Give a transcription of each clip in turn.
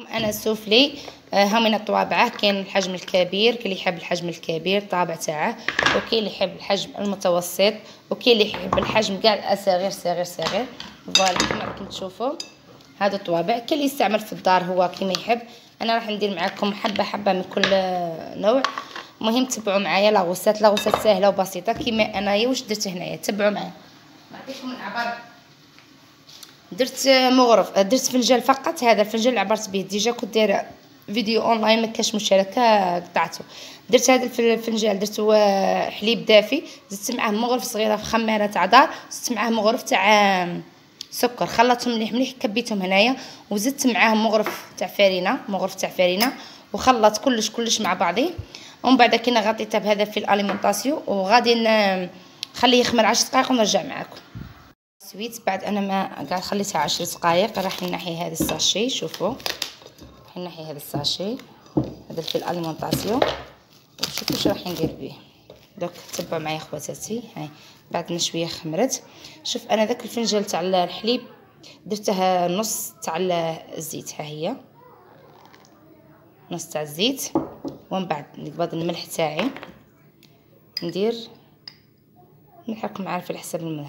انا السوفلي ها من الطوابعه. كاين الحجم الكبير، كاين اللي يحب الحجم الكبير الطابع تاعه، وكاين اللي يحب الحجم المتوسط، وكاين اللي يحب الحجم كاع صغير صغير صغير. فوالا كما راكم تشوفوا هادو الطوابع. كاين اللي يستعمل في الدار هو كما يحب. انا راح ندير معكم حبه حبه من كل نوع. المهم تبعوا معايا لاغوسات سهله وبسيطه كما انايا واش درت هنايا. تبعوا معايا. نعطيكم العبار. درت مغرف، درت فنجان فقط. هذا الفنجان اللي عبرت به ديجا كنت دايره فيديو اونلاين ما كاش مشاركه قطعته. درت هذا الفنجان درت حليب دافي، زدت معاه مغرف صغيره في خماره تاع دار، زدت معاه مغرف تاع سكر، خلطتهم مليح مليح كبيتهم هنايا، وزدت معاه مغرف تاع فرينه وخلط كلش مع بعضيه. ومن بعد كي غطيته بهذا في الاليمونطاسيون وغادي نخليه يخمر 10 دقائق ونرجع معاكم. سويت بعد انا ما قاعد خليتها 10 دقائق. راح نحي هذا الساشي. شوفوا راح نحي هذا الساشي هذا في الاليمونطاسيون وشوفوا واش راح ندير به. دوك تبعوا معايا خواتاتي. هاي بعد ما شويه خمرت. شوف انا ذاك الفنجان تاع الحليب درته نص تاع الزيت. ها هي نص تاع الزيت. ومن بعد نقبض الملح تاعي ندير نحكم عارف على حسب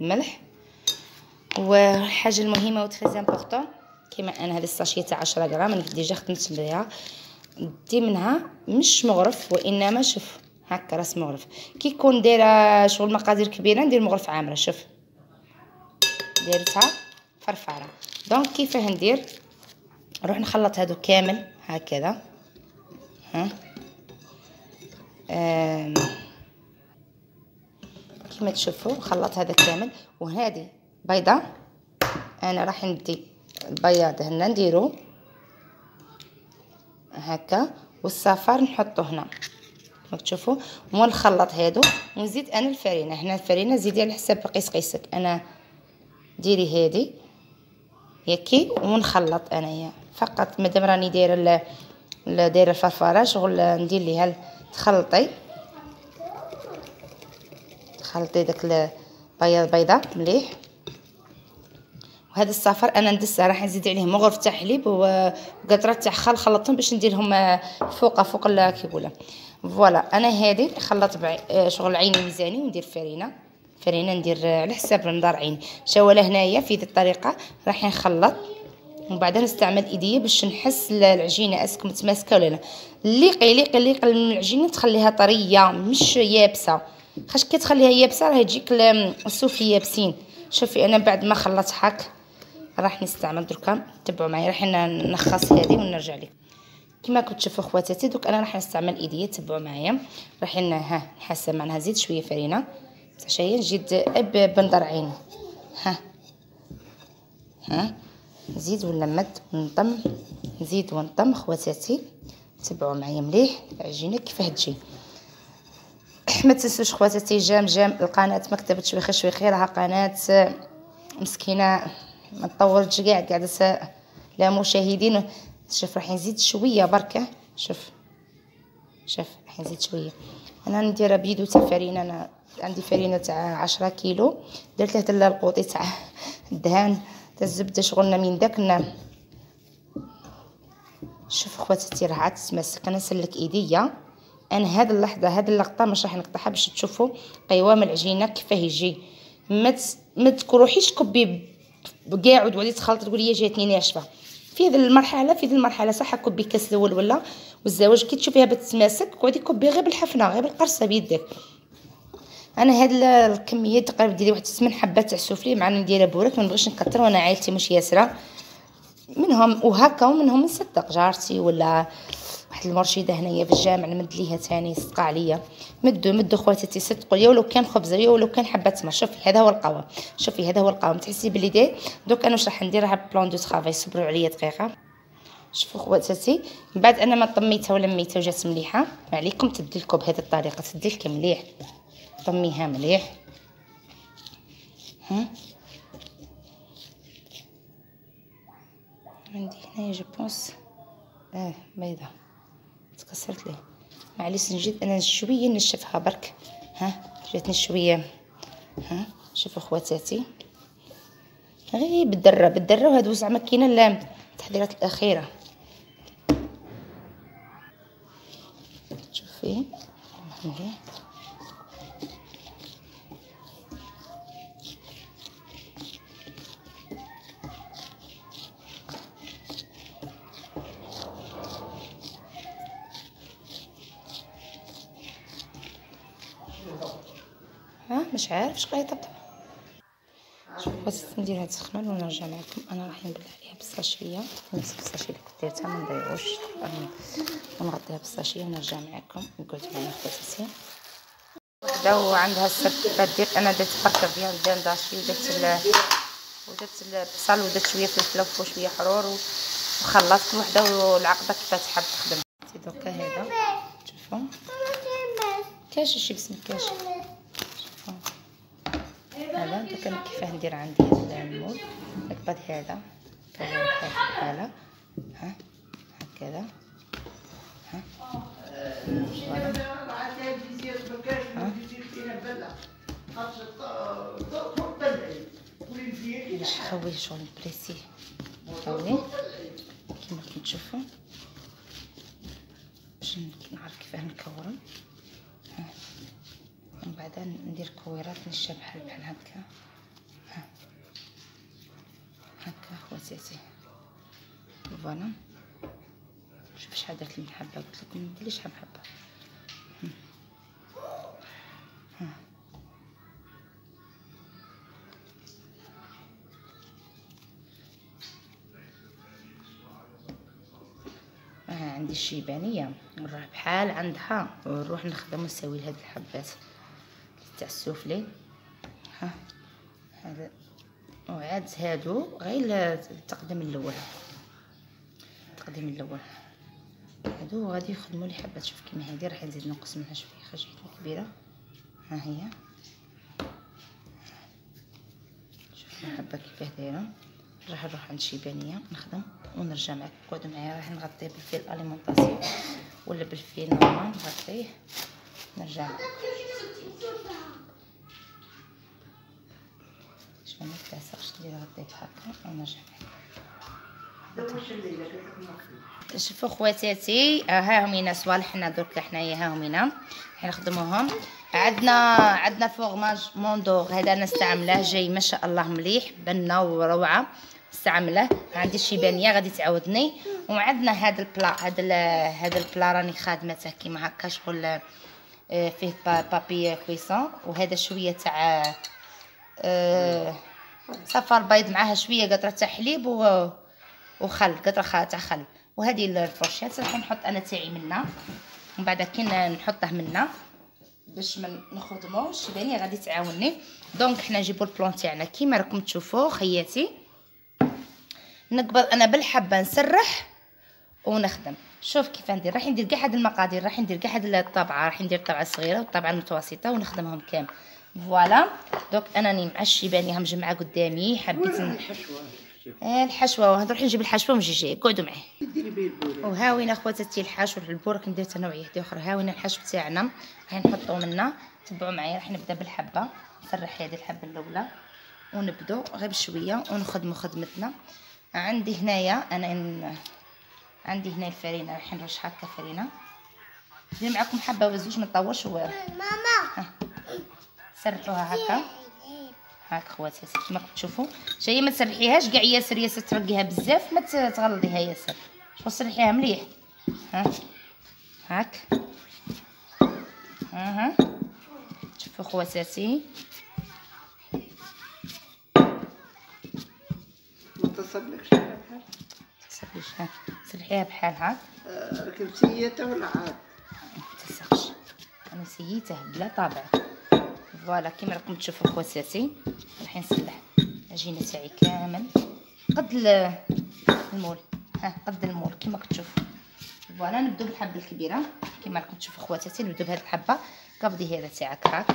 الملح. والحاجه المهمه و تري امبورطون كيما انا هذا الساشيه تاع 10 غرام انا ديجا خدمت بها. دي منها مش مغرف وانما شوف هكا راس مغرف. كي يكون دايره شغل مقادير كبيره ندير مغرف عامره. شوف دايرتها فرفاره. دونك كيفاه ندير نروح نخلط هادو كامل هكذا. ها كما تشوفوا خلط هذا كامل. وهذه بيضه انا راح ندي البياض هنا نديرو هكا والصفار نحطو هنا كما تشوفوا ونخلط هادو. ونزيد انا الفرينه هنا. الفرينه زيدي على حسب قيسك. انا ديري هادي ياكي ونخلط انايا فقط مادام راني دايره الفرفره شغل ندير ليها تخلطي داك البيضه مليح. وهذا الصفر انا ندسه راح نزيد عليه مغرف تاع حليب وقطره تاع خل خلطتهم باش نديرهم فوق كيقولوا. فوالا انا هذه خلط شغل عيني ميزاني وندير فرينه ندير على حساب مدار عيني. شاوله هنايا في هذه الطريقه راح نخلط ومن بعد نستعمل ايديا باش نحس العجينه اسكم متماسكه ولا لا. اللي من العجينه تخليها طريه مش يابسه. خاش كي تخليها يابسه راه يجيك السوفلي يابسين. شوفي انا بعد ما خلطت هاك راح نستعمل دركا. تبعوا معايا راح نخص هذه ونرجع لكم. كما كنت تشوفوا خواتاتي دوك انا راح نستعمل ايديا. تبعوا معايا راح نحسن معناها زيد شويه فرينه شويه نزيد بندر عيني. ها نزيد ولا مد ونطم نزيد ونطم خواتاتي. تبعوا معايا مليح العجينه كيفاه تجي. ما تنسوش خواتاتي جام القناه مكتبه شويخي راها قناه مسكينه ما تطورتش كاع قاعده لا مشاهدين. شوف راح نزيد شويه بركه. شوف راح نزيد شويه. انا ندير بيدو تاع فرينه. انا عندي فرينه تاع 10 كيلو درت له القوطي تاع الدهان تاع الزبده شغلنا من داك. شوف خواتاتي راه عاد تمسك. انا نسلك ايديا انا هاد اللحظه هاد اللقطه مش راح نقطعها باش تشوفوا قوام العجينه كيفاه يجي. ما تروحيش كبي كاع وتولي تخلط تقولي هي جاتني ناشفه. في هذه المرحله صح كبي كاس الاول ولا والزواج كي تشوفيها بتتماسك قعدي كبي غير بالحفنه غير بالقرصه بيدك. انا هاد الكميه تقريبا ديري واحد 8 حبات تاع السوفلي معنا نديرها بورك ما نبغيش نكثر وانا عائلتي مش ياسره منهم وهكا ومنهم نصدق جارتي ولا واحد المرشده هنايا في الجامع نمد ليها ثاني صدقه عليا. مدوا خواتاتي صدقوا ليا ولو كان خبز ليا ولو كان حبه تمر. شوفي هذا هو القوام. هذا هو القوام تحسي بلي داير. دوك انا واش راح ندير راح بلان دو طرافاي. صبروا عليا دقيقه. شوفوا خواتاتي من بعد انا ما طميتها ولميتها وجات مليحه ما عليكم تدلكوا بهذه الطريقه. تدلك مليح طميها مليح. عندي هنايا جوبونس بيضه تكسرت ليه معليش نجد انا شويه نشفها برك. جاتني شويه. شوفوا خواتاتي غير بالدره وهادو زعما كاينه التحضيرات الاخيره. صافي مليح. ها مش عارف اش غيطبطب. شوفوا بس ندير هاد التخمام ونرجع معكم. انا راح نبدل عليها بالساشيه نفس الساشيه اللي كنت درتها ما نضيعوش، ونغطيها بالساشيه ونرجع معكم. نقعدوا معايا خواتاتي. وحده وعندها السر كيفاش دير. انا درت برك فيان دان داشي ودرت البصل ودرت شويه فلفل وشويه حرور وخلطت كل وحده والعقده كيفاش تحب تخدم. دوكا هذا شوفوا كاش الشيبس مكاش. شوفوا هذا دوكا انا كيفاه ندير عندي هذا المول نقبض هذا كذا بحال ها هكذا ها باش نخويه شغل بريسي نخويه كيما راكم تشوفوا باش نعرف كيفاه نكورم. ومن بعد ندير كويرات نشا بحال هكا هكا خواتاتي. فوالا شوف شحال درت من حبه، قلت لكم ما نديرليش شحال حبه. عندي الشيبانيه نروح بحال عندها ونروح نخدم ونسوي لهاد الحبات تاع السوفلي. ها هذا وعاد هادو غير التقديم الاول هادو غادي يخدموا لي حبات. شوف كيما هادي راح نزيد نقص منها شويه خرجتني كبيره. ها هي شوف الحبه كيفاه دايره. راح نروح عند الشيبانيه نخدم ونرجع معكم. قعدوا معايا راح نغطيه بالفيل اليمونطاسيون ولا بالفيل نورمال نغطيه نرجع. شوف ما تلصقش ندير غطيت هكا ونرجع معكم. شوفوا خواتاتي ها هما صوالحنا درك حنايا ها هما حنخدموهم. عندنا فورماج موندور هذا نستعمله جاي ما شاء الله مليح بنه وروعه نستعمله. عندي الشيبانيه غادي تعاودني. وعندنا هذا البلا راني خادمته كيما هكا شغل فيه بابي كويسون. وهذا شويه تاع صفار بيض معاها شويه قطره تاع حليب وخل قطره تاع خل. وهذه الفرشات راح نحط انا تاعي منها ومن بعد كي نحطه منها باش ما نخدمو. الشيبانيه غادي تعاوني. دونك حنا نجيبو البلون تاعنا كيما راكم تشوفوا خياتي. نقبض انا بالحبه نسرح ونخدم. شوف كيف ندير. راح ندير كاع هاد المقادير، راح ندير كاع هاد الطبعه، راح ندير الطبعه الصغيره والطبعه المتوسطه ونخدمهم كامل. فوالا دوك انني مع الشيبانيه مجمعه قدامي. حبيت الحشوه نروح نجيب الحشوه ونجي جايه. قعدوا معايا. وهاوينا خواتاتي الحشو البور راك درت انا وعيه اخرى. هاوينا الحشو تاعنا راح نحطو منا. تبعوا معايا راح نبدا بالحبه نسرح هذه الحبه الاولى ونبدو غير بشويه ونخدموا خدمتنا. عندي هنايا عندي هنا الفرينه راح نرش هكا فرينه. ندير معكم حبه وزوج ما نطولش ماما. سرحوها هكا هاك خواتاتي كيما تشوفوا جايه. ما تسرحيهاش كاع ياسر ترقيها بزاف ما تغلضيها ياسر. شوف سرحيها مليح. ها هاك ها شوفوا خواتاتي ما تصبلكش بحال سرحيها بحال هاك. راكي مسيته ولا عاد ما تلصقش. انا سيته بلا طابع. فوالا كيما راكم تشوفوا خواتاتي راح نسلح العجينه تاعي كامل قد المول. ها قد المول كيما كتشوفوا. فوالا نبداو بالحبه الكبيره كيما راكم تشوفوا خواتاتي. نبداو بهاد الحبه قبضي هذا تاعك هاك.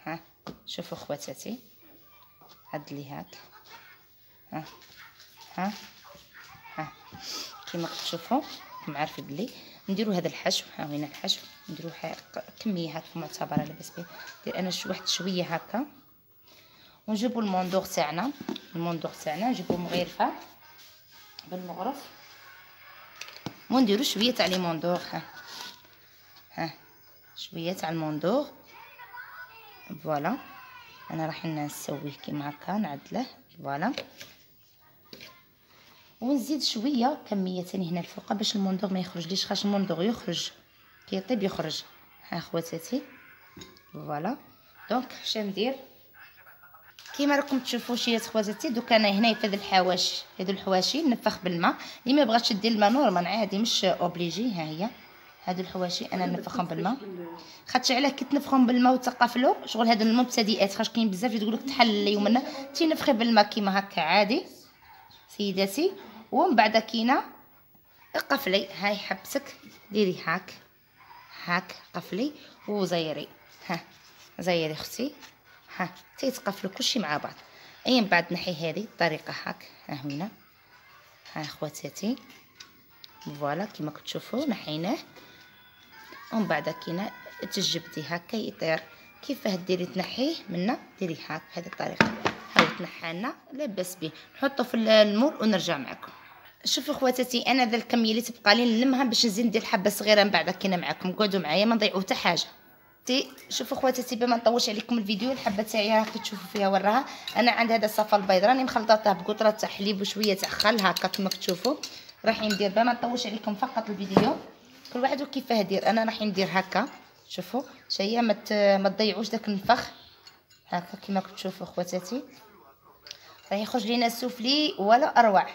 ها شوفوا خواتاتي عدلي هاك. ها ها ها كيما كتشوفوا راكم عارفين بلي نديروا هذا الحشو. ها وين الحشو نديروا كميه هاك معتبره لاباس بيه. ندير انا واحد شويه هكا ونجيبوا الموندور تاعنا. نجيبوا مغرفه بالمغرف ونديروا شويه تاع لي موندور. ها شويه تاع الموندور. فوالا انا راح نسويه كيما هكا نعدله. فوالا ونزيد شويه كميه ثاني هنا الفوق باش الموندور ما يخرجليش، خاطر الموندور يخرج كي يطيب يخرج. ها خواتاتي فوالا. دونك اش ندير كيما راكم تشوفوا شيات خواتاتي. دوك انا هنا في هاد الحواشي، هادو الحواشي نفخ بالماء. اللي ما بغاتش دير الماء نورمال عادي مش اوبليجي. ها هي هادو الحواشي انا نفخهم بالماء. خاطش علاه كي تنفخهم بالماء وتقفلو شغل هادو المبتدئات، خاطر كاين بزاف اللي تقولك تحل اليومنا تنفخي بالماء كيما هكا عادي سيداتي. ومن بعد كينا قفلي. هاي حبسك ديري هاك هاك قفلي وزيري. ها زيري اختي. ها تيتقفلوا كلشي مع بعض. اي من بعد نحي هذه الطريقه هاك. ها هنا ها خواتاتي فوالا كيما كتشوفوا نحيناه. ومن بعد كينا تجبدي هكا يطير كيفاه ديري تنحيه منا ديري هاك بهذه الطريقه. هاو تنحى لاباس به. نحطو في المول ونرجع معكم. شوفوا خواتاتي انا ذا الكميه اللي تبقى لي نلمها باش نزيد ندير حبه صغيره من بعد كينا معكم. قعدوا معايا ما نضيعوا حتى حاجه. شوفوا خواتاتي بما نطولش عليكم الفيديو الحبه تاعي هاكا تشوفوا فيها وراها. انا عند هذا الصفا البيض راني مخلطاتها بقطره تاع حليب وشويه تاع خل هاكا كما كتشوفوا. راح ندير بما نطولش عليكم فقط الفيديو كل واحد وكيفاه دير. انا راح ندير هكا شوفوا شيء ما تضيعوش داك النفخ هكا كما كتشوفوا خواتاتي. راح يخرج لينا السوفلي ولا اروع.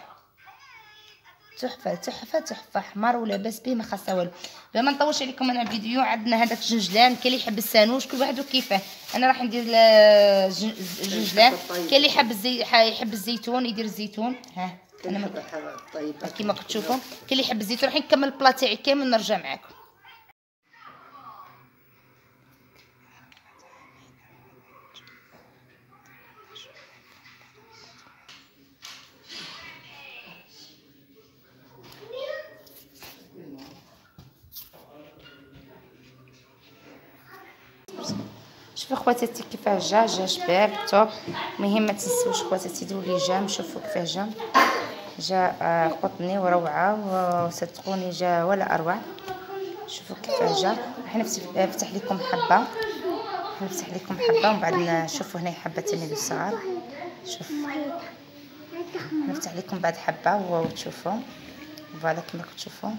تحفه تحفه تحفه حمار ولا باس به ما خاصها والو. بما نطولش عليكم انا الفيديو عندنا هذاك الجنجلان. كاين اللي يحب السانوش كل واحد وكيفاه. انا راح ندير الجنجلان. كاين اللي يحب الزيتون يدير الزيتون. ها انا كيما كتشوفوا كاين اللي يحب الزيتون. راح نكمل البلا تاعي كامل نرجع معكم. شوفوا خواتاتي كيفاه جا شباب توب. المهم ما تنسوش خواتاتي ديروا لي جام. شوفوا كيفاه جا قطني وروعه وصدقوني جا ولا اروع. شوفوا كيفاه جا. راح نفتح لكم حبه ومن بعد نشوفوا هنا حبه ثاني للصغار. شوف نفتح لكم بعد حبه وتشوفوا فوالا كما كتشوفوا.